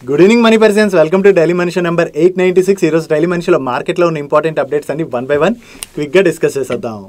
Good evening money persons, welcome to daily మనిషి number 896. ఈరోజు daily మనిషిలో మార్కెట్లో ఉన్న ఇంపార్టెంట్ అప్డేట్స్ అన్ని వన్ బై వన్ క్విక్గా డిస్కస్ చేసేద్దాం.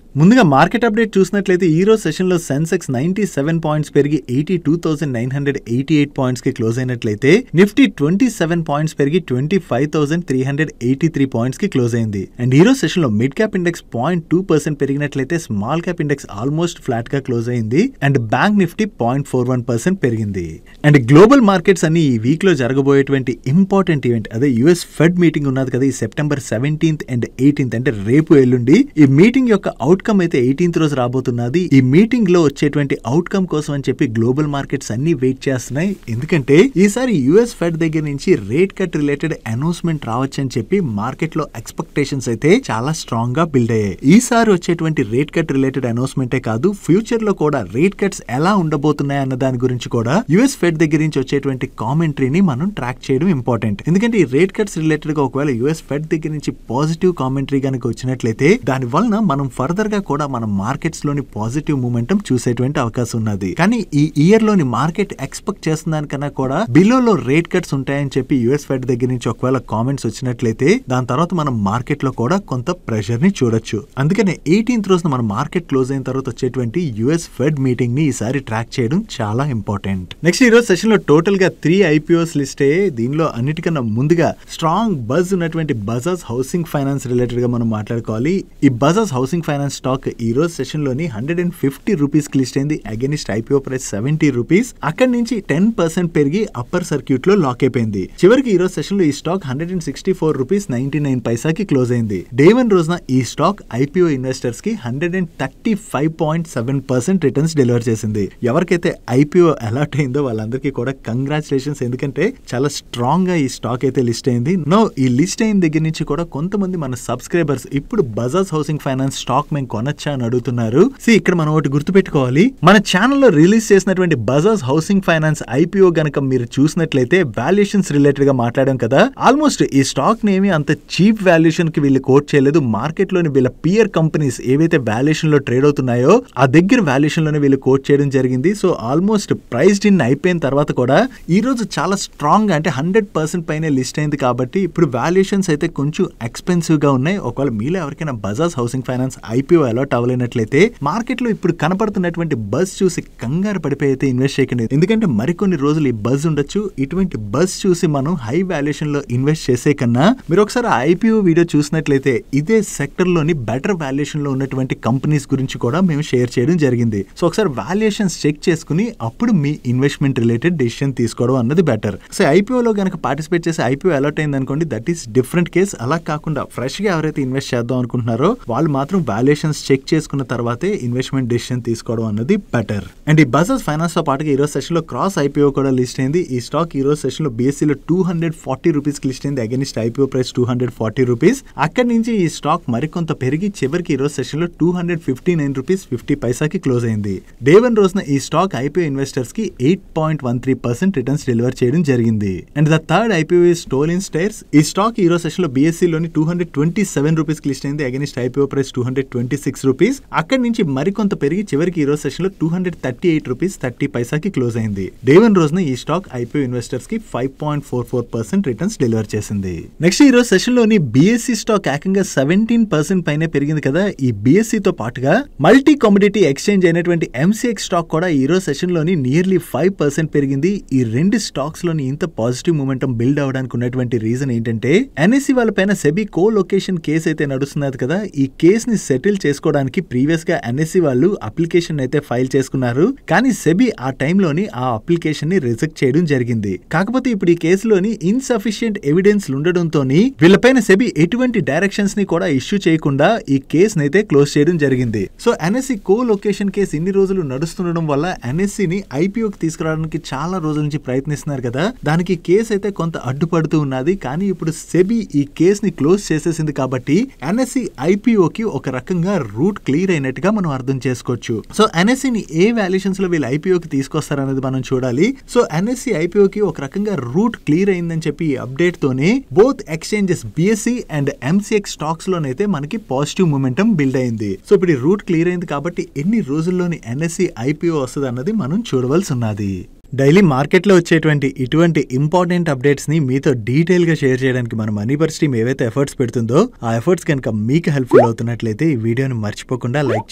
ముందుగా మార్కెట్ అప్డేట్ చూసినట్లయితే ఈ రోజు సెషన్లో సెన్సెక్స్ 97 పాయింట్స్ పెరిగి 82,988 పాయింట్స్కి క్లోజ్ అయినట్లయితే నిఫ్టీ 27 పాయింట్స్ పెరిగి 25,383 పాయింట్స్కి క్లోజ్ అయింది. అండ్ ఈ రోజు సెషన్లో మిడ్ క్యాప్ ఇండెక్స్ 0.2% పెరిగినట్లయితే స్మాల్ క్యాప్ ఇండెక్స్ ఆల్మోస్ట్ ఫ్లాట్గా క్లోజ్ అయింది. అండ్ బ్యాంక్ నిఫ్టీ 0.41% పెరిగింది. అండ్ గ్లోబల్ మార్కెట్స్ అన్ని ఈ వీక్లో జరగబోయేటువంటి ఇంపార్టెంట్ ఈవెంట్ అదే యుఎస్ ఫెడ్ మీటింగ్ ఉన్నది కదా, ఈ సెప్టెంబర్ 17th అండ్ 18th అంటే రేపు ఎల్లుండి ఈ మీటింగ్ యొక్క అవుట్కమ్ అయితే 18th రోజు రాబోతున్నది. ఈ మీటింగ్ లో వచ్చేటువంటి అవుట్కమ్ కోసం అని చెప్పి గ్లోబల్ మార్కెట్స్ అన్ని వెయిట్ చేస్తున్నాయి. ఎందుకంటే ఈసారి యుఎస్ ఫెడ్ దగ్గర నుంచి రేట్ కట్ రిలేటెడ్ అనౌన్స్మెంట్ రావచ్చు అని చెప్పి మార్కెట్ లో ఎక్స్పెక్టేషన్స్ అయితే చాలా స్ట్రాంగ్ గా బిల్డ్ అయ్యాయి. ఈసారి వచ్చేటువంటి రేట్ కట్ రిలేటెడ్ అనౌన్స్మెంటే కాదు, ఫ్యూచర్ లో కూడా రేట్ కట్స్ ఎలా ఉండబోతున్నాయి అన్న దాని గురించి కూడా యుఎస్ ఫెడ్ దగ్గర నుంచి వచ్చేటువంటి కామెంటరీని మనం ట్రాక్ చేయడం ఇంపార్టెంట్. ఎందుకంటే ఈ రేట్ కట్స్ రిలేటెడ్ గా ఒకవేళ యుఎస్ ఫెడ్ దగ్గర నుంచి పాజిటివ్ కామెంటరీ కనుక వచ్చినట్లయితే దాని వలన మనం ఫర్దర్ గా కూడా మన మార్కెట్స్ లోని పాజిటివ్ మూమెంటం చూసేటువంటి అవకాశం ఉన్నది. కానీ ఈ ఇయర్ లోని మార్కెట్ ఎక్స్పెక్ట్ చేస్తున్న దానికన్నా కూడా బిలోలో రేట్ కట్స్ ఉంటాయని చెప్పి యుఎస్ ఫెడ్ దగ్గర నుంచి ఒకవేళ కామెంట్స్ వచ్చినట్లయితే దాని తర్వాత మనం మార్కెట్ లో కూడా కొంత ప్రెషర్ ని చూడొచ్చు. అందుకనే 18th రోజున మన మార్కెట్ క్లోజ్ అయిన తర్వాత వచ్చేటువంటి యుఎస్ ఫెడ్ మీటింగ్ ని ఈసారి ట్రాక్ చేయడం చాలా ఇంపార్టెంట్. నెక్స్ట్ ఈ రోజు సెషన్ లో టోటల్ గా 3 IPOs లిస్ట్ అయ్యాయి. దీనిలో అన్నిటికన్నా ముందుగా స్ట్రాంగ్ బజ్ ఉన్నటువంటి బజాజ్ హౌసింగ్ ఫైనాన్స్ రిలేటెడ్ గా మనం మాట్లాడుకోవాలి. ఈ బజాజ్ హౌసింగ్ ఫైనాన్స్ స్టాక్ ఈ రోజు సెషన్ లోని 150 రూపీస్ కి లిస్ట్ అయింది. Against IPO price 70 rupees. అక్కడి నుంచి 10% పెరిగి అప్పర్ సర్క్యూట్ లో లాక్ అయిపోయింది. చివరికి ఈ రోజు సెషన్ లో ఈ స్టాక్ 164 రూపీస్ 99 పైసాకి క్లోజ్ అయింది. డే 1 రోజున ఈ స్టాక్ ఐపీఓ ఇన్వెస్టర్స్ కి 135.7% రిటర్న్స్ డెలివర్ చేసింది. ఎవరికైతే ఐపీఓ అలాట్ అయిందో వాళ్ళందరికీ కూడా కంగ్రాచులేషన్స్. ఎందుకంటే చాలా స్ట్రాంగ్ గా ఈ స్టాక్ అయితే లిస్ట్ అయింది. నో ఈ లిస్ట్ అయిన దగ్గర నుంచి కూడా కొంతమంది మన సబ్స్క్రైబర్స్ ఇప్పుడు బజాజ్ హౌసింగ్ ఫైనాన్స్ స్టాక్ మేము కొనొచ్చా అని అడుగుతున్నారు. ఇక్కడ మనం ఒకటి గుర్తుపెట్టుకోవాలి, మన ఛానల్లో రిలీజ్ చేసినటువంటి బజాజ్ హౌసింగ్ ఫైనాన్స్ ఐపీఓ గనక మీరు చూసినట్లయితే వాల్యుయేషన్స్ రిలేటెడ్ గా మాట్లాడాం కదా, ఆల్మోస్ట్ ఈ స్టాక్ నేమి అంత చీప్ వాల్యుయేషన్ కి వీళ్ళు కోట్ చేయలేదు. మార్కెట్ లోని వీళ్ళ పియర్ కంపెనీస్ ఏవైతే వాల్యుయేషన్ లో ట్రేడ్ అవుతున్నాయో ఆ దగ్గర వాల్యుయేషన్ లోనే వీళ్ళు కోట్ చేయడం జరిగింది. సో ఆల్మోస్ట్ ప్రైస్ ఇన్ అయిపోయిన తర్వాత కూడా ఈ రోజు చాలా స్ట్రాంగ్ అంటే 100% పైనే లిస్ట్ అయింది. కాబట్టి ఇప్పుడు వాల్యుయేషన్స్ అయితే కొంచెం ఎక్స్పెన్సివ్ గా ఉన్నాయి. ఒకవేళ మీలో ఎవరికైనా Bajaj housing finance IPO allot అవ్వలేనట్లయితే మార్కెట్ లో ఇప్పుడు కనపడుతున్నటువంటి బజ్ చూసి కంగారు పడిపోయి అయితే ఇన్వెస్ట్ చేయకండి. ఎందుకంటే మరికొన్ని రోజులు ఈ బజ్ ఉండొచ్చు. ఇటువంటి బజ్ చూసి మనం హై వాల్యుయేషన్ లో ఇన్వెస్ట్ చేసే కన్నా మీరు ఒకసారి ఐపీఓ వీడియో చూసినట్లయితే ఇదే సెక్టర్ లోని బెటర్ వాల్యుయేషన్ లో ఉన్నటువంటి కంపెనీస్ గురించి కూడా మేము షేర్ చేయడం జరిగింది. సో ఒకసారి వాల్యుయేషన్స్ చెక్ చేసుకుని అప్పుడు మీ ఇన్వెస్ట్మెంట్ రిలేటెడ్ డెసిషన్ తీసుకోవడం అన్నది బెటర్. సో ఐపీఓలో కనుక పార్టిసిపేట్ చేసి ఐపీఓ అలాట్ అయింది అనుకోండి, దట్ ఈస్ డిఫరెంట్ కేస్. అలా కాకుండా ఫ్రెష్ గా ఎవరైతే ఇన్వెస్ట్ చేద్దాం అనుకుంటున్నారో వాళ్ళు మాత్రం వాల్యుయేషన్స్ చెక్ చేసుకున్న తర్వాతే ఇన్వెస్ట్మెంట్ డెసిషన్ తీసుకోవడం అన్నది బెటర్. అండ్ ఈ బజాజ్ ఫైనాన్స్ తో పాటుగా ఈ రోజు సెషన్ లో క్రాస్ ఐపీఓ కూడా లిస్ట్ అయింది. ఈ స్టాక్ ఈ రోజు సెషన్ లో బీఎస్సీలో 240 రూపీస్ కి లిస్ట్ అయింది. Against IPO price 240 rupees. అక్కడి నుంచి ఈ స్టాక్ మరికొంత పెరిగి చివరికి ఈ రోజు సెషన్ లో 259 రూపీస్ 50 పైసాకి క్లోజ్ అయింది. డే 1 రోజున ఈ స్టాక్ ఐపీఓ ఇన్వెస్టర్స్ కి 8.13% రిటర్న్స్ డెలివర్ చేయడం జరిగింది. And the third IPO is Tolins tyres. ఈ స్టాక్ ఈ రోజు సెషన్ లో బీఎస్సీలోని 227 రూపీస్ కి లిస్ట్ అయింది. Against IPO price 226 rupees. అక్కడి నుంచి మరికొంత పెరిగి చివరికి ఈ రోజు సెషన్ లో 238 రూపీస్ 30 పైసాకి క్లోజ్ అయింది. డే 1 రోజున ఈ స్టాక్ ఐపీఓ ఇన్వెస్టర్స్ కి 5.44% రిటర్న్స్ డెలివర్ చేసింది. నెక్స్ట్ ఈ రోజు సెషన్ లోని బీఎస్సీ స్టాక్ ఏకంగా 17% పైనే పెరిగింది కదా. ఈ బీఎస్సీ తో పాటుగా మల్టీ కమోడిటీ ఎక్స్చేంజ్ అయినటువంటి ఎంసీఎక్స్ స్టాక్ కూడా ఈ రోజు సెషన్ లోని నియర్లీ 5% పెరిగింది. ఈ రెండు స్టాక్స్ లోని ఇంత పాజిటివ్ మూమెంటం బిల్డ్ అవడానికి ఉన్నటువంటి రీజన్ ఏంటంటే ఎన్ఎస్సీ వాళ్ళ పైన సెబీ కో లొకేషన్ కేసు అయితే నడుస్తున్నది కదా. ఈ కేసు ని సెటిల్ చేసుకోవడానికి ప్రీవియస్ గా ఎన్ఎస్సీ వాళ్ళు అప్లికేషన్ అయితే ఫైల్ చేసుకున్నారు. కానీ సెబీ ఆ టైంలోని ఆ అప్లికేషన్ ని రిజెక్ట్ చేయడం జరిగింది. కాకపోతే ఇప్పుడు ఈ కేసులోని ఇన్సఫిషియెంట్ ఎవిడెన్స్ ఉండడంతో వీళ్ళపైన సెబీ ఎటువంటి డైరెక్షన్స్ ని కూడా ఇష్యూ చేయకుండా ఈ కేసుని అయితే క్లోజ్ చేయడం జరిగింది. సో ఎన్ఎస్సీ కో లొకేషన్ కేసు ఇన్ని రోజులు నడుస్తుండడం వల్ల ఎన్ఎస్సీని ఐపీఓకి తీసుకురావడానికి చాలా రోజుల నుంచి ప్రయత్నిస్తున్నారు కదా. దానికి కేసు అయితే కొంత అడ్డుపడుతూ ఉన్నది. కానీ ఇప్పుడు సెబీ ఈ కేసుని క్లోజ్ చేసేసింది కాబట్టి ఎన్ఎస్సీ ఐపీఓకి ఒక రకంగా రూట్ క్లియర్ అయినట్టుగా మనం అర్థం చేసుకోవచ్చు. సో ఎన్ఎస్సీని ఏ వాల్యుయేషన్స్ లో వీళ్ళు ఐపీఓకి తీసుకొస్తారనేది మనం చూడాలి. సో ఎన్ఎస్సీ ఐపీఓకి ఒక రకంగా రూట్ క్లియర్ అయిందని చెప్పి ఈ అప్డేట్ తోనే both exchanges BSE and MCX stocks లోనైతే మనకి పాజిటివ్ మూమెంటం బిల్డ్ అయింది. సో ఇప్పుడు ఈ రూట్ క్లియర్ అయింది కాబట్టి ఎన్ని రోజుల్లోని ఎన్ఎస్సీ ఐపీఓ వస్తుంది అన్నది మనం చూడవలసి ఉన్నది. డైలీ మార్కెట్లో వచ్చేటువంటి ఇటువంటి ఇంపార్టెంట్ అప్డేట్స్ ని మీతో డీటెయిల్ గా షేర్ చేయడానికి మన మనీ బర్స్ టీమ్ ఏవైతే ఎఫర్ట్స్ పెడుతుందో ఆ ఎఫర్ట్స్ కనుక మీకు హెల్ప్ఫుల్ అవుతున్నట్లయితే ఈ వీడియోని మర్చిపోకుండా లైక్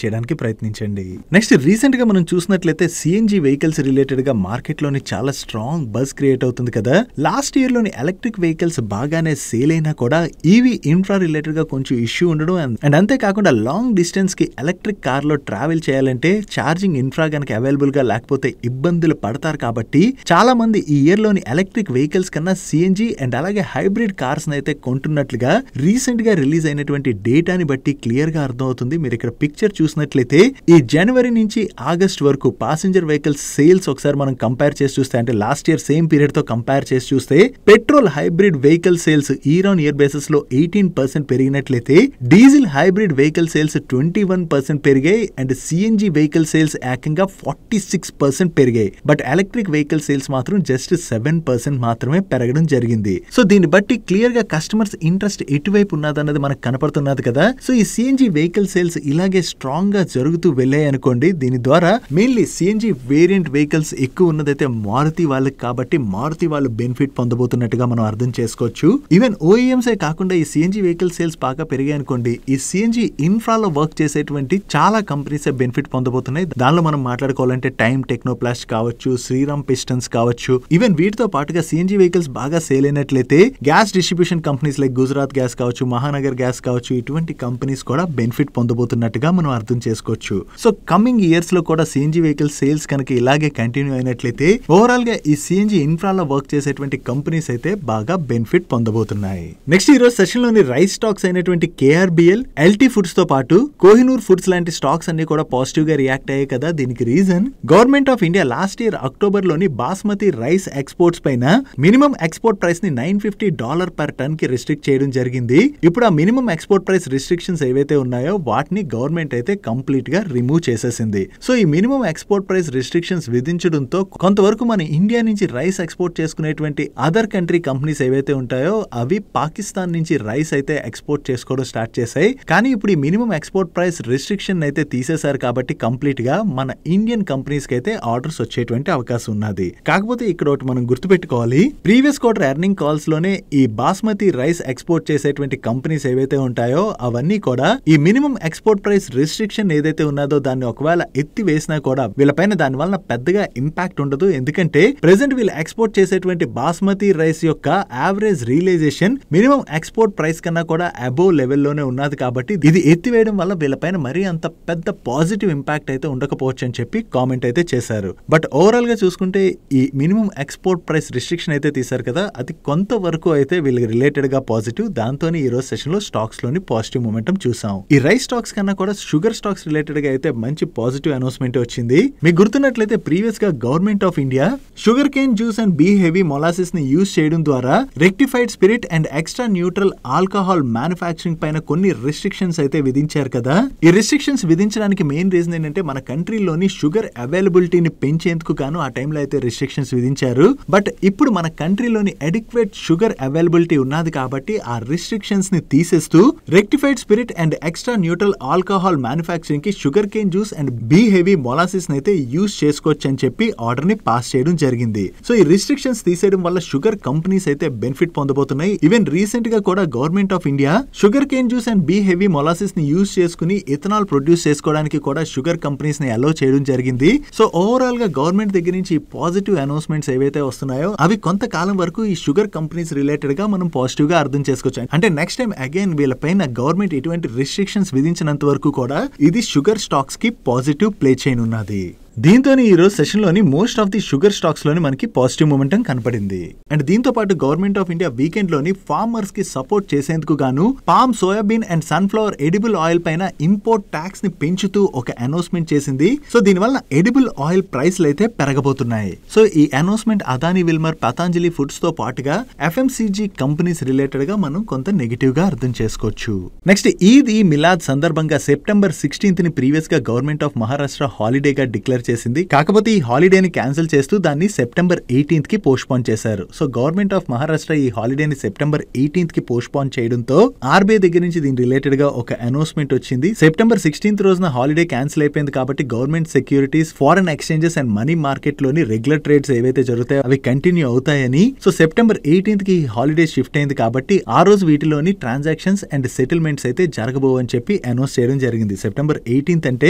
చేయడానికి ప్రయత్నించండి. నెక్స్ట్ రీసెంట్ గా మనం చూసినట్లయితే సిఎన్జి వెహికల్స్ రిలేటెడ్ గా మార్కెట్ లోని చాలా స్ట్రాంగ్ బజ్ క్రియేట్ అవుతుంది కదా. లాస్ట్ ఇయర్ లోని ఎలక్ట్రిక్ వెహికల్స్ బాగానే సేల్ అయినా కూడా ఈవీ ఇన్ఫ్రా రిలేటెడ్ గా కొంచెం ఇష్యూ ఉండడం అండ్ అంతేకాకుండా లాంగ్ డిస్టెన్స్ కి ఎలక్ట్రిక్ కార్ లో ట్రావెల్ చేయాలంటే ఛార్జింగ్ ఇన్ఫ్రా కనుక అవైలబుల్ గా లేకపోతే ఇబ్బందులు పడతారు. కాబట్టి చాలా మంది ఈ ఇయర్ లోని ఎలక్ట్రిక్ వెహికల్స్ కన్నా సిఎన్జి అండ్ అలాగే హైబ్రిడ్ కార్స్ అయితే కొంటున్నట్లుగా రీసెంట్ గా రిలీజ్ అయినటువంటి డేటాని బట్టి క్లియర్ గా అర్థమవుతుంది. మీరు ఇక్కడ పిక్చర్ చూసినట్లయితే ఈ జనవరి నుంచి ఆగస్ట్ వరకు ప్యాసింజర్ వెహికల్స్ సేల్స్ ఒకసారి మనం కంపేర్ చేసి చూస్తే అంటే లాస్ట్ ఇయర్ సేమ్ పీరియడ్ తో కంపేర్ చేసి చూస్తే petrol hybrid vehicle sales year on year basis లో 18% పెరిగినట్లయితే డీజిల్ హైబ్రిడ్ వెహికల్ సేల్స్ 21% పెరిగాయి అండ్ సిఎన్జి వెహికల్ సేల్స్ ఏకంగా 46% పెరిగాయి. బట్ ఎలక్ట్రిక్ వెహికల్ సేల్స్ మాత్రం జస్ట్ 7% మాత్రమే పెరగడం జరిగింది. సో దీన్ని బట్టి క్లియర్ గా కస్టమర్స్ ఇంట్రెస్ట్ ఎటువైపు ఉన్నదన్నది మనకు కనపడుతున్నది కదా. సో ఈ సిఎన్జి వెహికల్ సేల్స్ ఇలాగే స్ట్రాంగ్ గా జరుగుతూ వెళ్ళాయి అనుకోండి. దీని ద్వారా మెయిన్లీ సిఎన్జి వేరియంట్ వెహికల్స్ ఎక్కువ ఉన్నదైతే మారుతి వాళ్ళకి, కాబట్టి మారుతి వాళ్ళు బెనిఫిట్ పొందబోతున్నట్టుగా మనం అర్థం చేసుకోవచ్చు. ఈవెన్ ఓఈఎంసే కాకుండా ఈ సిఎన్జి వెహికల్ సేల్స్ బాగా పెరిగాయి అనుకోండి, ఈ సిఎన్జి ఇన్ఫ్రాలో వర్క్ చేసేటువంటి చాలా కంపెనీస్ బెనిఫిట్ పొందబోతున్నాయి. దానిలో మనం మాట్లాడుకోవాలంటే టైమ్ టెక్నోప్లాస్ట్ కావచ్చు, శ్రీరామ్ పిస్టన్స్ కావచ్చు. ఈవెన్ వీటితో పాటుగా సిఎన్జి వెహికల్స్ బాగా సేల్ అయినట్లయితే gas distribution companies like Gujarat gas కావచ్చు, మహానగర్ గ్యాస్ కావచ్చు, ఇటువంటి కంపెనీస్ కూడా బెనిఫిట్ పొందబోతున్నట్టుగా మనం అర్థం చేసుకోవచ్చు. సో కమింగ్ ఇయర్స్ లో కూడా సిఎన్జి వెహికల్ సేల్స్ కనుక ఇలాగే కంటిన్యూ అయినట్లయితే ఓవరాల్ గా ఈ సిఎన్జి ఇన్ఫ్రాలో వర్క్ చేసేటువంటి కంపెనీస్ అయితే బాగా బెనిఫిట్ పొందబోతున్నాయి. నెక్స్ట్ ఈ రోజు సెషన్ లోని రైస్ స్టాక్స్ అయినటువంటి కేఆర్బిఎల్, ఎల్టీ ఫుడ్స్ తో పాటు కోహినూర్ ఫుడ్స్ లాంటి స్టాక్స్ అన్ని కూడా పాజిటివ్ గా రియాక్ట్ అయ్యాయి కదా. దీనికి reason government of India last year October లోని బాస్మతి రైస్ ఎక్స్పోర్ట్స్ పైన మినిమం ఎక్స్పోర్ట్ ప్రైస్ ని $950 పర్ టన్ కి రిస్ట్రిక్ట్ చేయడం జరిగింది. ఇప్పుడు ఆ మినిమం ఎక్స్పోర్ట్ ప్రైస్ రిస్ట్రిక్షన్స్ ఏవైతే ఉన్నాయో వాటిని గవర్నమెంట్ అయితే కంప్లీట్ గా రిమూవ్ చేసేసింది. సో ఈ మినిమం ఎక్స్పోర్ట్ ప్రైస్ రిస్ట్రిక్షన్స్ విధించడంతో కొంతవరకు మన ఇండియా నుంచి రైస్ ఎక్స్పోర్ట్ చేసుకునేటువంటి అదర్ కంట్రీ కంపెనీస్ ఏవైతే ఉంటాయో అవి పాకిస్తాన్ నుంచి రైస్ అయితే ఎక్స్పోర్ట్ చేసుకోవడం స్టార్ట్ చేశాయి. కానీ ఇప్పుడు ఈ మినిమం ఎక్స్పోర్ట్ ప్రైస్ రిస్ట్రిక్షన్ అయితే తీసేశారు కాబట్టి కంప్లీట్ గా మన ఇండియన్ కంపెనీస్ కి అయితే ఆర్డర్స్ వచ్చేటువంటి అవకాశం ఉన్నది. కాకపోతే ఇక్కడ ఒకటి మనం గుర్తుపెట్టుకోవాలి, ప్రీవియస్ క్వార్టర్ ఎర్నింగ్ కాల్స్ లోనే ఈ బాస్మతి రైస్ ఎక్స్పోర్ట్ చేసేటువంటి కంపెనీస్ ఏవైతే ఉంటాయో అవన్నీ కూడా ఈ మినిమం ఎక్స్పోర్ట్ ప్రైస్ రిస్ట్రిక్షన్ ఏదైతే ఉన్నదో దాన్ని ఒకవేళ ఎత్తి వేసినా కూడా వీళ్ళపైన దాని వలన పెద్దగా ఇంపాక్ట్ ఉండదు. ఎందుకంటే ప్రెసెంట్ వీళ్ళు ఎక్స్పోర్ట్ చేసేటువంటి బాస్మతి రైస్ యొక్క average realisation minimum export price కన్నా కూడా అబోవ్ లెవెల్లోనే ఉన్నది. కాబట్టి ఇది ఎత్తివేయడం వల్ల వీళ్ళపైన మరీ అంత పెద్ద పాజిటివ్ ఇంపాక్ట్ అయితే ఉండకపోవచ్చు అని చెప్పి కామెంట్ అయితే చేశారు. బట్ ఓవరాల్ గా చూసుకుంటే ఈ మినిమం ఎక్స్పోర్ట్ ప్రైస్ రిస్ట్రిక్షన్ అయితే తీశారు కదా, అది కొంతవరకు అయితే వీళ్ళకి రిలేటెడ్ గా పాజిటివ్. దాంతోనే ఈ రోజు సెషన్ లో స్టాక్స్ లోని పాజిటివ్ మొమెంటం చూసాం. ఈ రైస్ స్టాక్స్ కన్నా కూడా షుగర్ స్టాక్స్ రిలేటెడ్ గా అయితే మంచి పాజిటివ్ అనౌన్స్మెంట్ వచ్చింది. మీకు గుర్తున్నట్లయితే ప్రీవియస్ గా Government of India sugar cane juice and B heavy molasses ని యూజ్ చేయడం ద్వారా rectified spirit and extra neutral alcohol manufacturing పైన కొన్ని రిస్ట్రిక్షన్స్ అయితే విధించారు కదా. ఈ రిస్ట్రిక్షన్స్ విధించడానికి మెయిన్ రీజన్ ఏంటంటే మన కంట్రీలోని షుగర్ అవైలబిలిటీని పెంచేందుకు గాను ఆ టైంలో అయితే రిస్ట్రిక్షన్స్ విధించారు. బట్ ఇప్పుడు మన కంట్రీలోని అడిక్వేట్ షుగర్ అవైలబిలిటీ ఉన్నది కాబట్టి ఆ రిస్ట్రిక్షన్స్ ని తీసేస్తూ rectified spirit and extra neutral alcohol manufacturing కి sugar cane juice and B heavy molasses అయితే యూజ్ చేసుకోవచ్చు అని చెప్పి ఆర్డర్ ని పాస్ చేయడం జరిగింది. సో ఈ రిస్ట్రిక్షన్స్ తీసేయడం వల్ల షుగర్ కంపెనీస్ అయితే బెనిఫిట్ పొందబోతున్నాయి. ఈవెన్ రీసెంట్ గా కూడా Government of India sugar cane juice and B heavy molasses ని యూజ్ చేసుకుని ఇథనాల్ ప్రొడ్యూస్ చేసుకోవడానికి కూడా షుగర్ కంపెనీస్ ని అలో చేయడం జరిగింది. సో ఓవరాల్ గా గవర్నమెంట్ దగ్గర నుంచి పాజిటివ్ అనౌన్స్మెంట్స్ ఏవైతే వస్తున్నాయో అవి కొంతకాలం వరకు ఈ షుగర్ కంపెనీస్ రిలేటెడ్ గా మనం పాజిటివ్ గా అర్థం చేసుకోవచ్చు. అంటే నెక్స్ట్ టైం అగైన్ వీళ్ళపైన గవర్నమెంట్ ఎటువంటి రిస్ట్రిక్షన్స్ విధించినంత వరకు కూడా ఇది షుగర్ స్టాక్స్ కి పాజిటివ్ ప్లే చేయనున్నది. దీంతో ఈ రోజు సెషన్ లోని most of the sugar stocks లోని మనకి పాజిటివ్ మొమెంటం కనపడింది. అండ్ దీంతో పాటు గవర్నమెంట్ ఆఫ్ ఇండియా వీకెండ్ లోని ఫార్మర్స్ కి సపోర్ట్ చేసేందుకు గాను palm, soybean and sunflower edible oil పైన ఇంపోర్ట్ ట్యాక్స్ ని పెంచుతూ ఒక అనౌన్స్మెంట్ చేసింది. సో దీనివల్ల ఎడిబుల్ ఆయిల్ ప్రైస్లు అయితే పెరగబోతున్నాయి. సో ఈ announcement Adani Wilmar, Patanjali foods తో పాటుగా ఎఫ్ఎంసీజీ కంపెనీస్ రిలేటెడ్ గా మనం కొంత నెగిటివ్ గా అర్థం చేసుకోవచ్చు. నెక్స్ట్ ఈద్ ఈ మిలాద్ సందర్భంగా సెప్టెంబర్ 16th ని ప్రీవియస్ గా గవర్నమెంట్ ఆఫ్ మహారాష్ట్ర హాలిడేగా డిక్లేర్ చేసింది. కాకపోతే ఈ హాలిడేని క్యాన్సిల్ చేస్తూ దాన్ని సెప్టెంబర్ 18th కి పోస్ట్పోన్ చేశారు. సో గవర్నమెంట్ ఆఫ్ మహారాష్ట్ర ఈ హాలిడేని సెప్టెంబర్ 18th కి పోస్ట్పోన్ చేయడంతో ఆర్బీఐ దగ్గర నుంచి దీని రిలేటెడ్ గా ఒక అనౌన్స్మెంట్ వచ్చింది. సెప్టెంబర్ 16th రోజున హాలిడే క్యాన్సిల్ అయిపోయింది కాబట్టి government securities, foreign exchanges and money market లోని రెగ్యులర్ ట్రేడ్స్ ఏవైతే జరుగుతాయో అవి కంటిన్యూ అవుతాయని. సో సెప్టెంబర్ 18th కి హాలిడే షిఫ్ట్ అయింది కాబట్టి ఆ రోజు వీటిలోని ట్రాన్సాక్షన్స్ అండ్ సెటిల్మెంట్స్ అయితే జరగబోవని చెప్పి అనౌన్స్ చేయడం జరిగింది. సెప్టెంబర్ 18th అంటే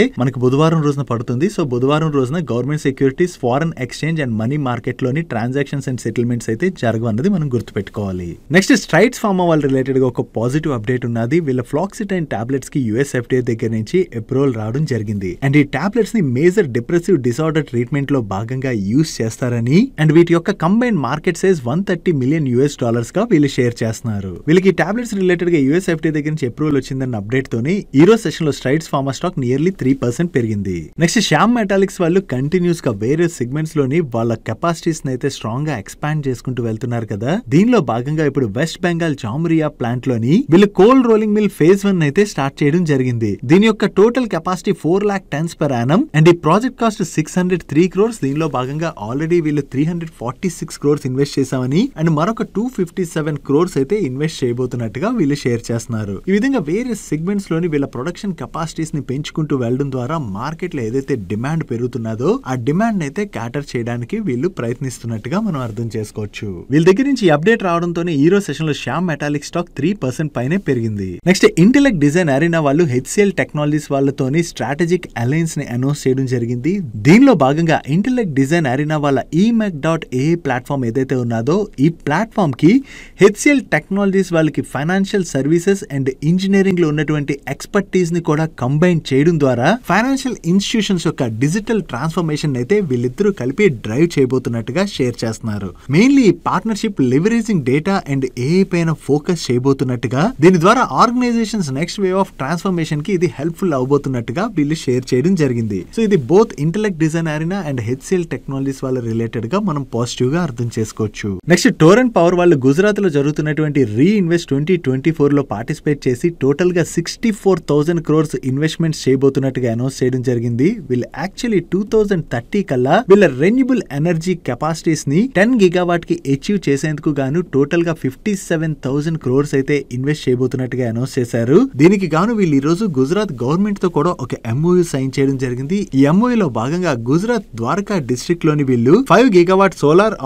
మనకు బుధవారం రోజున పడుతుంది. సో బుధవారం రోజున government securities, foreign exchange and money market లోని ట్రాన్సాక్షన్స్ అండ్ సెటిల్మెంట్స్ అయితే జరగవన్నది మనం గుర్తుపెట్టుకోవాలి. నెక్స్ట్ స్ట్రైట్స్ ఫార్మా వాళ్ళ రిలేటెడ్ గా ఒక పాజిటివ్ అప్డేట్ ఉన్నది. వీళ్ళ ఫ్లాక్సిటైన్ టాబ్లెట్స్ కి యుఎస్ ఎఫ్డీఏ దగ్గర నుంచి అప్రూవల్ రావడం జరిగింది. అండ్ ఈ టాబ్లెట్స్ ని మేజర్ డిప్రెసివ్ డిసార్డర్ ట్రీట్మెంట్ లో భాగంగా యూస్ చేస్తారని అండ్ వీటి యొక్క కంబైన్డ్ మార్కెట్ సైజ్ $130 million గా వీళ్ళు షేర్ చేస్తున్నారు. వీళ్ళకి టాబ్లెట్స్ రిలేటెడ్ గా యుఎస్ ఎఫ్డీఏ దగ్గర నుంచి అప్రూవల్ వచ్చిందన్న అప్డేట్ తోని ఈ రోజు సెషన్ లో స్ట్రైట్స్ ఫార్మా స్టాక్ నియర్లీ 3% పెరిగింది. నెక్స్ట్ శ్యామ్ మెటాలిక్స్ వాళ్ళు కంటిన్యూస్ గా వేరే సెగ్మెంట్స్ లోని వాళ్ళ కెపాసిటీస్ అయితే స్ట్రాంగ్ గా ఎక్స్పాండ్ చేసుకుంటూ వెళ్తున్నారు కదా. దీనిలో భాగంగా ఇప్పుడు వెస్ట్ బెంగాల్ జామురియా ప్లాంట్ లోని వీళ్ళు కోల్డ్ రోలింగ్ మిల్ ఫేజ్ 1 అయితే స్టార్ట్ చేయడం జరిగింది. దీని యొక్క total capacity 4 lakh tons per annum and ఈ ప్రాజెక్ట్ కాస్ట్ 603 crores. దీనిలో భాగంగా ఆల్రెడీ వీళ్ళు 346 crores ఇన్వెస్ట్ చేశామని అండ్ మరొక 257 crores అయితే ఇన్వెస్ట్ చేయబోతున్నట్టుగా వీళ్ళు షేర్ చేస్తున్నారు. ఈ విధంగా వేరే సెగ్మెంట్స్ లోని వీళ్ళ ప్రొడక్షన్ కెపాసిటీస్ ని పెంచుకుంటూ వెళ్లడం ద్వారా మార్కెట్ లో ఏదైతే డిమాండ్ పెరుగుతున్నదో ఆ డిమాండ్ అయితే క్యాటర్ చేయడానికి వీళ్ళు ప్రయత్నిస్తున్నట్టుగా మనం అర్థం చేసుకోవచ్చు. వీళ్ళ దగ్గర నుంచి అప్డేట్ రావడంతోనే ఈ రోజు సెషన్ లో శ్యామ్ మెటాలిక్ స్టాక్ 3% పైనే పెరిగింది. నెక్స్ట్ ఇంటెలెక్ట్ డిజైన్ అరీనా వాళ్ళు హెచ్సిఎల్ టెక్నాలజీస్ వాళ్ళతోని స్ట్రాటజిక్ అలయన్స్ ని అనౌన్స్ చేయడం జరిగింది. దీనిలో భాగంగా ఇంటెలెక్ట్ డిజైన్ అరీనా వాళ్ళ EMAC.AI ప్లాట్ఫామ్ ఏదైతే ఉన్నదో ఈ ప్లాట్ఫామ్ కి హెచ్సిఎల్ టెక్నాలజీస్ వాళ్ళకి ఫైనాన్షియల్ సర్వీసెస్ అండ్ ఇంజనీరింగ్ లో ఉన్నటువంటి ఎక్స్పర్టీస్ ని కూడా కంబైన్ చేయడం ద్వారా ఫైనాన్షియల్ ఇన్స్టిట్యూషన్స్ యొక్క డిజిటల్ ట్రాన్స్ఫర్మేషన్ అయితే వీళ్ళిద్దరూ కలిపి డ్రైవ్ చేయబోతున్నట్టుగా షేర్ చేస్తున్నారు. మెయిన్లీ ఈ partnership leveraging data and AI పైన ఫోకస్ చేయబోతున్నట్టుగా, దీని ద్వారా organisations next wave of transformation కి ఇది హెల్ప్ఫుల్ అవబోతున్నట్టుగా వీళ్ళు షేర్ చేయడం జరిగింది. సో ఇది both Intellect Design Arena and HCL Technologies వాళ్ళ రిలేటెడ్ గా మనం పాజిటివ్ గా అర్థం చేసుకోవచ్చు. నెక్స్ట్ టోరెంట్ పవర్ వాళ్ళు గుజరాత్ లో జరుగుతున్నటువంటి రీఇన్వెస్ట్ 2024 లో పార్టిసిపేట్ చేసి టోటల్ గా 64,000 crores ఇన్వెస్ట్మెంట్స్ చేయబోతున్నట్టుగా అనౌన్స్ చేయడం జరిగింది. వీళ్ళు యాక్చువల్లీ 2030 కల్లా వీళ్ళ రెన్యూబుల్ ఎనర్జీ కెపాసిటీస్ ని 10 GW కి అచీవ్ చేసేందుకు గాను టోటల్ గా 57,000 crores అయితే ఇన్వెస్ట్ చేయబోతున్నట్టుగా అనౌన్స్ చేశారు. దీనికి గాను వీళ్ళు ఈ రోజు గుజరాత్ గవర్నమెంట్ తో కూడా ఒక MOU సైన్ చేయడం జరిగింది. ఈ MOU లో భాగంగా గుజరాత్ ద్వారకా డిస్ట్రిక్ట్ లోని వీళ్ళు 5 GW solar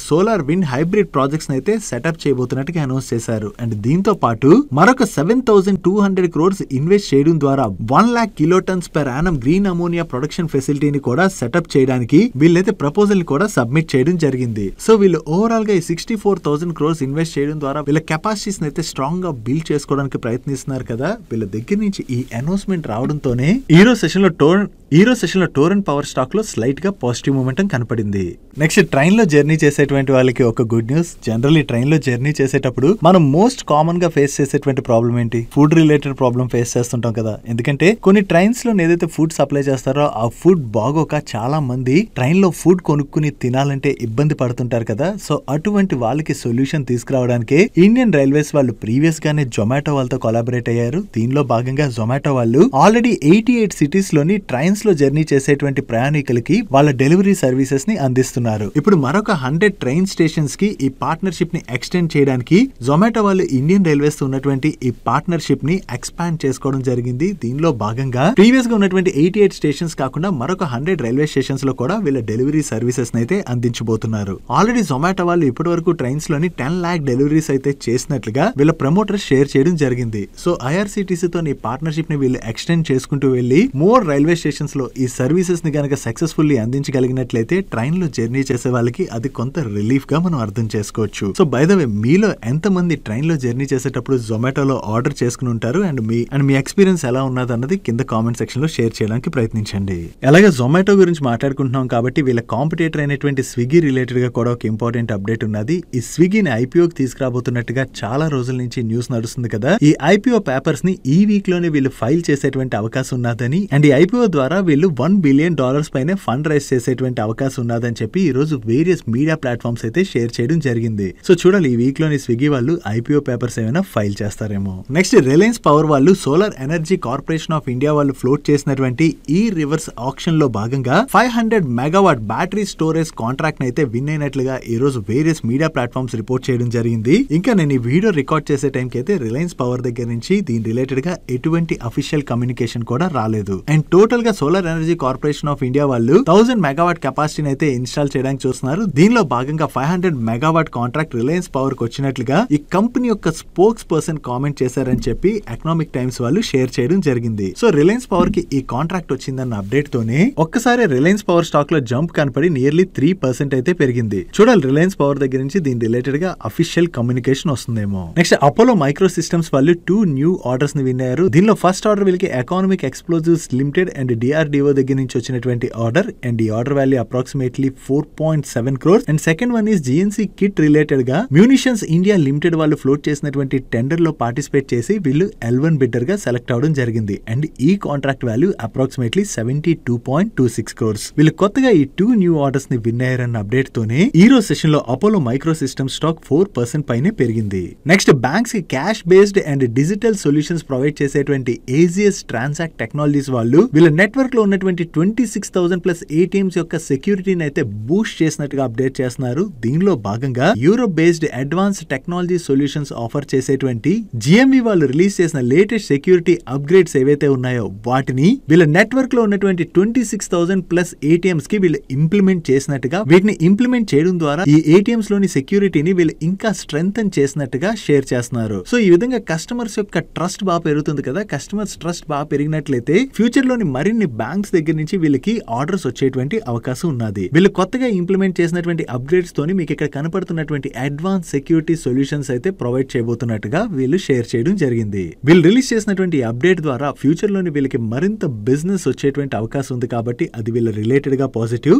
solar wind hybrid projects అయితే సెటప్ చేయబోతున్నట్టుగా అనౌన్స్ చేశారు. అండ్ దీంతో పాటు మరొక 7,200 crores ఇన్వెస్ట్ చేయడం ద్వారా 1 lakh kilotons per annum green ammonia production ఫెసిలిటీని కూడా సెటప్ చేయడానికి వీళ్ళైతే ప్రపోజల్ ని కూడా సబ్మిట్ చేయడం జరిగింది. సో వీళ్ళు ఓవరాల్ గా ఈ 64,000 crores ఇన్వెస్ట్ చేయడం ద్వారా వీళ్ళ కెపాసిటీస్ అయితే స్ట్రాంగ్ గా బిల్డ్ చేసుకోవడానికి ప్రయత్నిస్తున్నారు కదా. వీళ్ళ దగ్గర నుంచి ఈ అనౌన్స్మెంట్ రావడంతోనే ఈ రోజు సెషన్ లో టోరెంట్ పవర్ స్టాక్ లో స్లైట్ గా పాజిటివ్ మూమెంటం కనపడింది. నెక్స్ట్ ట్రైన్ లో జర్నీ చేసేటువంటి వాళ్ళకి ఒక గుడ్ న్యూస్. జనరల్లీ ట్రైన్ లో జర్నీ చేసేటప్పుడు మనం మోస్ట్ కామన్ గా ఫేస్ చేసేటువంటి ప్రాబ్లం ఏంటి? ఫుడ్ రిలేటెడ్ ప్రాబ్లం ఫేస్ చేస్తుంటాం కదా. ఎందుకంటే కొన్ని ట్రైన్స్ లో ఏదైతే ఫుడ్ సప్లై చేస్తారో ఆ ఫుడ్ బాగోక చాలా మంది ట్రైన్ లో ఫుడ్ కొనుక్కుని తినాలంటే ఇబ్బంది పడుతుంటారు కదా. సో అటువంటి వాళ్ళకి సొల్యూషన్ తీసుకురావడానికి ఇండియన్ రైల్వేస్ వాళ్ళు ప్రీవియస్ గానే జొమాటో వాళ్ళతో కొలాబరేట్ అయ్యారు. దీనిలో భాగంగా జొమాటో వాళ్ళు ఆల్రెడీ 88 సిటీస్ లోని ట్రైన్స్ లో జర్నీ చేసేటువంటి ప్రయాణికులకి వాళ్ళ డెలివరీ సర్వీసెస్ ని అందిస్తున్నారు. ఇప్పుడు మరొక 100 ట్రైన్ స్టేషన్స్ కి ఈ పార్ట్నర్షిప్ ని ఎక్స్టెండ్ చేయడానికి జొమాటో వాళ్ళు ఇండియన్ రైల్వేస్ తో ఉన్నటువంటి ఈ పార్ట్నర్షిప్ ని ఎక్స్పాండ్ చేసుకోవడం జరిగింది. దీనిలో భాగంగా ప్రీవియస్ గా ఉన్నటువంటి 88 స్టేషన్స్ కాకుండా మరొక 100 రైల్వే స్టేషన్స్ లో కూడా వీళ్ళ డెలివరీ సర్వీసెస్ అయితే అందించబోతున్నారు. ఆల్రెడీ జొమాటో వాళ్ళు ఇప్పటి వరకు ట్రైన్స్ లోని 10 lakh డెలివరీస్ అయితే చేసినట్లుగా వీళ్ళ ప్రమోటర్స్ షేర్ చేయడం జరిగింది. సో IRCTC తో ఈ పార్ట్నర్షిప్ ని వీళ్ళు ఎక్స్టెండ్ చేసుకుంటూ వెళ్లి మోర్ రైల్వే స్టేషన్స్ లో ఈ సర్వీసెస్ ని గనక సక్సెస్ఫుల్లీ అందించగలిగినట్లయితే ట్రైన్ లో జర్నీ చేసే వాళ్ళకి అది కొంత రిలీఫ్ గా మనం అర్థం చేసుకోవచ్చు. సో బై ద వే మీలో ఎంత మంది ట్రైన్ లో జర్నీ చేసేటప్పుడు జొమాటోలో ఆర్డర్ చేసుకుని ఉంటారు అండ్ మీ ఎక్స్పీరియన్స్ ఎలా ఉన్నది అన్నది కింద కామెంట్ సెక్షన్ లో షేర్ చేయడానికి ప్రయత్నించండి. అలాగే జొమాటో గురించి మాట్లాడుకుంటున్నాం కాబట్టి వీళ్ళ కాంపిటేటర్ అయినటువంటి స్విగ్గీ రిలేటెడ్ గా కూడా ఒక ఇంపార్టెంట్ అప్డేట్ ఉన్నది. ఈ స్విగ్గీని IPOకి తీసుకురాబోతున్నట్టుగా చాలా రోజుల నుంచి న్యూస్ నడుస్తుంది కదా. ఈ IPO పేపర్స్ ని ఈ వీక్ లోనే వీళ్ళు ఫైల్ చేసేటువంటి అవకాశం ఉన్నదని అండ్ ఈ IPO ద్వారా ద్వారా వీళ్ళు $1 బిలియన్ పైనే ఫండ్ రైజ్ చేసేటువంటి అవకాశం ఉన్నదని చెప్పి ఈ రోజు వేరియస్ మీడియా ప్లాట్ఫామ్స్ అయితే షేర్ చేయడం జరిగింది. సో చూడాలి ఈ వీక్ లోని స్విగ్గీ వాళ్ళు IPO పేపర్స్ ఏమైనా ఫైల్ చేస్తారేమో. నెక్స్ట్ రిలయన్స్ పవర్ వాళ్ళు solar energy corporation of India వాళ్ళు ఫ్లోట్ చేసినటువంటి ఈ రివర్స్ ఆక్షన్ లో భాగంగా 500 మెగావాట్ బ్యాటరీ స్టోరేజ్ కాంట్రాక్ట్ అయితే విన్ అయినట్లుగా ఈ రోజు వేరియస్ మీడియా ప్లాట్ఫామ్స్ రిపోర్ట్ చేయడం జరిగింది. ఇంకా నేను ఈ వీడియో రికార్డ్ చేసే టైం కి అయితే రిలయన్స్ పవర్ దగ్గర నుంచి దీని రిలేటెడ్ గా ఎటువంటి అఫీషియల్ కమ్యూనికేషన్ కూడా రాలేదు. అండ్ టోటల్ గా solar energy corporation of India వాళ్ళు 1000 మెగావాట్ కెపాసిటీని అయితే ఇన్స్టాల్ చేయడానికి చూస్తున్నారు. దీనిలో భాగంగా 500 మెగావాట్ కాంట్రాక్ట్ రిలయన్స్ పవర్ కు వచ్చినట్లుగా ఈ కంపెనీ యొక్క స్పోక్స్ పర్సన్ కామెంట్ చేశారని చెప్పి ఎకనామిక్ టైమ్స్ వాళ్ళు షేర్ చేయడం జరిగింది. సో రిలయన్స్ పవర్ కి ఈ కాంట్రాక్ట్ వచ్చిందన్న అప్డేట్ తోనే ఒక్కసారి రిలయన్స్ పవర్ స్టాక్ లో జంప్ కనపడి నియర్లీ 3% అయితే పెరిగింది. చూడాలి రిలయన్స్ పవర్ దగ్గర నుంచి దీని రిలేటెడ్ గా అఫీషియల్ కమ్యూనికేషన్ వస్తుందేమో. నెక్స్ట్ అపోలో మైక్రో సిస్టమ్స్ వాళ్ళు 2 న్యూ ఆర్డర్స్ ని విన్ అయ్యారు. దీనిలో ఫస్ట్ ఆర్డర్ వీళ్ళకి economic explosives limited and DRDO దగ్గర నుంచి వచ్చినటువంటి ఆర్డర్ అండ్ ఈ order value approximately 4.7 crores and second one is GNC kit related గా మ్యూనిషన్స్ ఇండియా లిమిటెడ్ వాళ్ళు ఫ్లోట్ చేసినటువంటి టెండర్ లో పార్టిసిపేట్ చేసి వీళ్ళు L1 బిడ్డర్ గా సెలెక్ట్ అవడం జరిగింది. అండ్ ఈ కాంట్రాక్ట్ వాల్యూ అప్రాక్సిమేట్లీ 72.26 crores. వీళ్ళు కొత్తగా ఈ 2 న్యూ ఆర్డర్స్ ని విన్ అయ్యారన్న అప్డేట్ తోనే ఈ రోజు సెషన్ లో అపోలో మైక్రో సిస్టమ్ స్టాక్ 4% పైనే పెరిగింది. నెక్స్ట్ బ్యాంక్స్ కి cash based and digital solutions provide చేసేటువంటి AGS ట్రాన్సాక్ట్ టెక్నాలజీస్ వాళ్ళు వీళ్ళ నెట్వర్క్ లో ఉన్నటువంటి 26,000+ ATMs యొక్క సెక్యూరిటీని అయితే బూస్ట్ చేసినట్టుగా అప్డేట్ చేస్తున్నారు. దీనిలో భాగంగా Europe based advance technology solutions offer చేసేటువంటి GMV వాళ్ళు రిలీజ్ చేసిన లేటెస్ట్ సెక్యూరిటీ అప్గ్రేడ్స్ ఏవైతే ఉన్నాయో వాటిని వీళ్ళ నెట్వర్క్ లో ఉన్నటువంటి 26,000+ ATMs కి వీళ్ళు ఇంప్లిమెంట్ చేసినట్టుగా వీటిని ఇంప్లిమెంట్ చేయడం ద్వారా ఈ ATMs లోని సెక్యూరిటీని వీళ్ళు ఇంకా స్ట్రెంథెన్ చేసినట్టుగా షేర్ చేస్తున్నారు. సో ఈ విధంగా కస్టమర్స్ యొక్క ట్రస్ట్ బాగా పెరుగుతుంది కదా. కస్టమర్స్ ట్రస్ట్ బాగా పెరిగినట్లయితే ఫ్యూచర్ లోని మరిన్ని బ్యాంక్స్ దగ్గర నుంచి వీళ్ళకి ఆర్డర్స్ వచ్చేటువంటి అవకాశం ఉన్నది. వీళ్ళు కొత్తగా ఇంప్లిమెంట్ చేసినటువంటి అప్గ్రేడ్స్ తోని మీకు ఇక్కడ కనపడుతున్నటువంటి అడ్వాన్స్ సెక్యూరిటీ సొల్యూషన్స్ అయితే ప్రొవైడ్ చేయబోతున్నట్టుగా వీళ్ళు షేర్ చేయడం జరిగింది. వీళ్ళు రిలీజ్ చేసినటువంటి అప్డేట్ ద్వారా ఫ్యూచర్ లోని వీళ్ళకి మరింత బిజినెస్ వచ్చేటువంటి అవకాశం ఉంది కాబట్టి అది వీళ్ళ రిలేటెడ్ గా పాజిటివ్.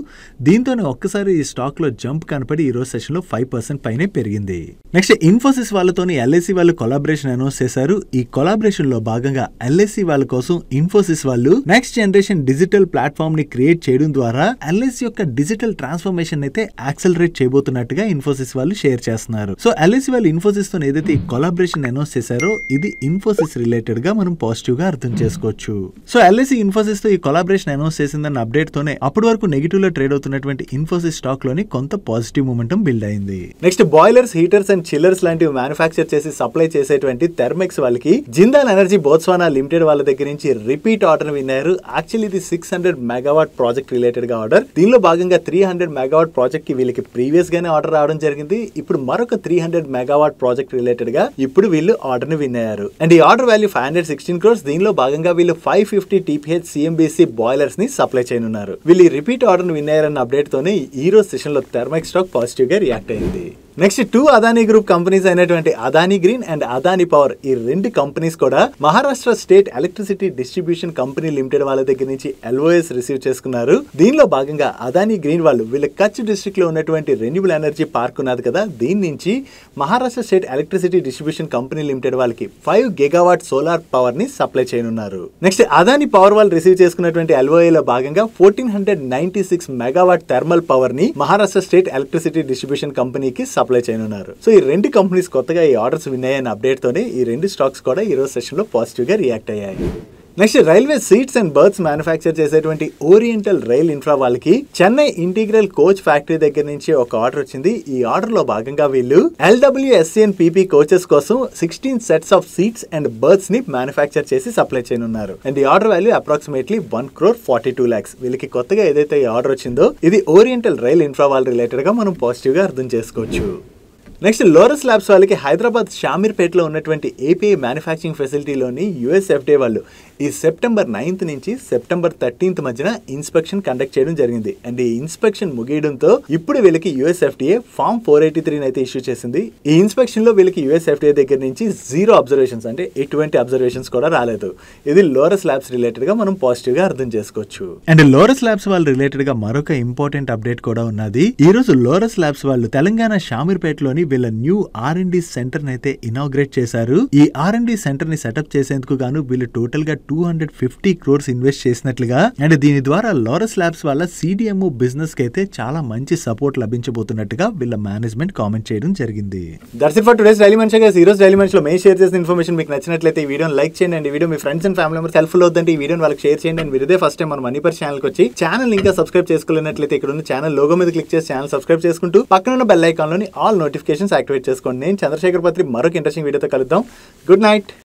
దీంతోనే ఒక్కసారి ఈ స్టాక్ లో జంప్ కనపడి ఈ రోజు సెషన్ లో 5% పైనే పెరిగింది. నెక్స్ట్ ఇన్ఫోసిస్ వాళ్ళతోని LIC వాళ్ళు కొలాబరేషన్ అనౌన్స్ చేశారు. ఈ కొలాబరేషన్ లో భాగంగా LIC వాళ్ళ కోసం ఇన్ఫోసిస్ వాళ్ళు నెక్స్ట్ జనరేషన్ డిజిటల్ ప్లాట్ఫామ్ ని క్రియేట్ చేయడం ద్వారా LIC యొక్క డిజిటల్ ట్రాన్స్ఫర్మేషన్ అయితే యాక్సలరేట్ చేయబోతున్నట్టుగా ఇన్ఫోసిస్ వాళ్ళు షేర్ చేస్తున్నారు. సో LIC వాళ్ళు ఇన్ఫోసిస్ తో ఏదైతే ఈ కొలాబరేషన్ అనౌన్స్ చేశారో ఇది ఇన్ఫోసిస్ రిలేటెడ్ గా మనం పాజిటివ్ గా అర్థం చేసుకోవచ్చు. సో LIC ఇన్ఫోసిస్ తో ఈ కొలాబరేషన్ అనౌన్స్ చేసిందన్న అప్డేట్ తోనే అప్పటి వరకు నెగిటివ్ లో ట్రేడ్ అవుతున్నటువంటి ఇన్ఫోసిస్ స్టాక్ లోని కొంత పాజిటివ్ మూమెంటం బిల్డ్ అయింది. Next boilers, heaters and chillers లాంటివి మ్యానుఫ్యాక్చర్ చేసి సప్లై చేసేటువంటి థెర్మెక్స్ వాళ్ళకి జిందాల్ ఎనర్జీ బోత్స్వానా లిమిటెడ్ వాళ్ళ దగ్గర నుంచి రిపీట్ ఆర్డర్ విన్నారు. యాక్చువల్లీ ఇది 600 మెగావాట్ ప్రాజెక్ట్ రిలేటెడ్ గా ఆర్డర్. దీనిలో భాగంగా 300 మెగావాట్ ప్రాజెక్ట్ కి వీళ్ళకి ప్రీవియస్ గానే ఆర్డర్ రావడం జరిగింది. ఇప్పుడు మరొక 300 మెగావాట్ ప్రాజెక్ట్ రిలేటెడ్ గా ఇప్పుడు వీళ్ళు ఆర్డర్ ని విన్ అయ్యారు. అండ్ ఈ ఆర్డర్ వాల్యూ 516 crores. దీనిలో భాగంగా వీళ్ళు 550 TPH CMBC బాయిలర్స్ ని సప్లై చేయనున్నారు. వీళ్ళు రిపీట్ ఆర్డర్ ని విన్ అయ్యారన్న అప్డేట్ తోనే ఈ రోజు సెషన్ లో థెర్మెక్స్ స్టాక్ పాజిటివ్ గా రియాక్ట్ అయింది. నెక్స్ట్ 2 అదానీ గ్రూప్ కంపెనీస్ అయినటువంటి Adani green and Adani power ఈ రెండు కంపెనీస్ కూడా Maharashtra state electricity distribution company limited వాళ్ళ దగ్గర నుంచి LOS రిసీవ్ చేసుకున్నారు. దీనిలో భాగంగా అదానీ గ్రీన్ వాళ్ళు వీళ్ళ కచ్ డిస్ట్రిక్ట్ లో ఉన్నటువంటి రెన్యూబుల్ ఎనర్జీ పార్క్ ఉన్నది కదా, దీని నుంచి Maharashtra state electricity distribution company limited వాళ్ళకి 5 గిగావాట్ సోలార్ పవర్ ని సప్లై చేయనున్నారు. నెక్స్ట్ అదానీ పవర్ వాళ్ళు రిసీవ్ చేసుకున్నటువంటి LOA లో భాగంగా 1496 మెగావాట్ థర్మల్ పవర్ ని మహారాష్ట్ర స్టేట్ ఎలక్ట్రిసిటీ డిస్ట్రిబ్యూషన్ కంపెనీకి సప్లై చేయనున్నారు. సో ఈ రెండు కంపెనీస్ కొత్తగా ఈ ఆర్డర్స్ విన్ అయ్యాయన్న అప్డేట్ తోనే ఈ రెండు స్టాక్స్ కూడా ఈ రోజు సెషన్ లో పాజిటివ్ గా రియాక్ట్ అయ్యాయి. Next railway seats and births manufacture చేసేటువంటి ఓరియంటల్ రైల్ ఇన్ఫ్రా వాళ్ళకి చెన్నై ఇంటిగ్రల్ కోచ్ ఫ్యాక్టరీ దగ్గర నుంచి ఒక ఆర్డర్ వచ్చింది. ఈ ఆర్డర్ లో భాగంగా వీళ్ళు LWSCN-PP కోచెస్ కోసం 16 sets of seats and births ని మ్యానుఫ్యాక్చర్ చేసి సప్లై చేయనున్నారు. అండ్ ఈ ఆర్డర్ వాల్యూ అప్రాక్సిమేట్లీ 1,42 lakhs. వీళ్ళకి కొత్తగా ఏదైతే ఈ ఆర్డర్ వచ్చిందో ఇది ఓరియంటల్ రైల్ ఇన్ఫ్రా వాళ్ళ రిలేటెడ్ గా మనం పాజిటివ్ గా అర్థం చేసుకోవచ్చు. నెక్స్ట్ లోరస్ ల్యాబ్స్ వాళ్ళకి హైదరాబాద్ షామీర్పేటలో ఉన్నటువంటి API మ్యానుఫ్యాక్చరింగ్ ఫెసిలిటీలోని USFDA వాళ్ళు ఈ సెప్టెంబర్ 9th నుంచి సెప్టెంబర్ 13th మధ్యన ఇన్స్పెక్షన్ కండక్ట్ చేయడం జరిగింది. అండ్ ఈ ఇన్స్పెక్షన్ ముగియడంతో ఇప్పుడు వీళ్ళకి USFDA ఫామ్ 483 అయితే ఇష్యూ చేసింది. ఈ ఇన్స్పెక్షన్ లో వీళ్ళకి USFDA దగ్గర నుంచి 0 అబ్జర్వేషన్స్ అంటే ఎటువంటి అబ్జర్వేషన్స్ కూడా రాలేదు. ఇది లోరస్ ల్యాబ్స్ రిలేటెడ్ గా మనం పాజిటివ్ గా అర్థం చేసుకోవచ్చు. అండ్ లోరస్ ల్యాబ్స్ వాళ్ళ రిలేటెడ్ గా మరొక ఇంపార్టెంట్ అప్డేట్ కూడా ఉన్నది. ఈ రోజు లోరస్ ల్యాబ్స్ వాళ్ళు తెలంగాణ షామీర్పేటలోని వీళ్ళ న్యూ R&D సెంటర్ అయితే ఇనాగ్రేట్ చేశారు. ఈ R&D సెంటర్ ని సెటప్ చేసేందుకు గాను వీళ్ళు టోటల్ గా 250 crores ఇన్వెస్ట్ చేసినట్లుగా అండ్ దీని ద్వారా లారస్ ల్యాబ్స్ వాళ్ళ CDMO బిజినెస్ కి అయితే చాలా మంచి సపోర్ట్ లభించబోతున్నట్టుగా వీళ్ళ మేనేజ్మెంట్ కామెంట్ చేయడం జరిగింది. That's it for today's Daily Munch guys. ఈ రోజు డైలీ మంచ్ లో మేము షేర్ చేసిన ఇన్ఫర్మేషన్ మీకు నచ్చినట్లయితే ఈ వీడియోని లైక్ చేయండి అండ్ ఈ video me friends and family members helpful అవుతుంటే ఈ వీడియోని వాళ్ళకి షేర్ చేయండి. అండ్ ఇదే ఫస్ట్ టైం మన మనీపర్ ఛానల్కి వచ్చి ఛానల్ ఇంకా సబ్స్క్రైబ్ చేసుకోలేనట్లయితే ఇక్కడ ఉన్న ఛానల్ లోగో మీద క్లిక్ చేసి ఛానల్ సబ్స్క్రైబ్ చేసుకుంటూ పక్కన ఉన్న బెల్ ఐకాన్ లోని ఆల్ నోటిఫికేషన్స్ యాక్టివేట్ చేసుకోండి. నేను చంద్రశేఖర్ పత్రి మరొక ఇంట్రెస్టింగ్ వీడియోతో కలుద్దాం. Good night.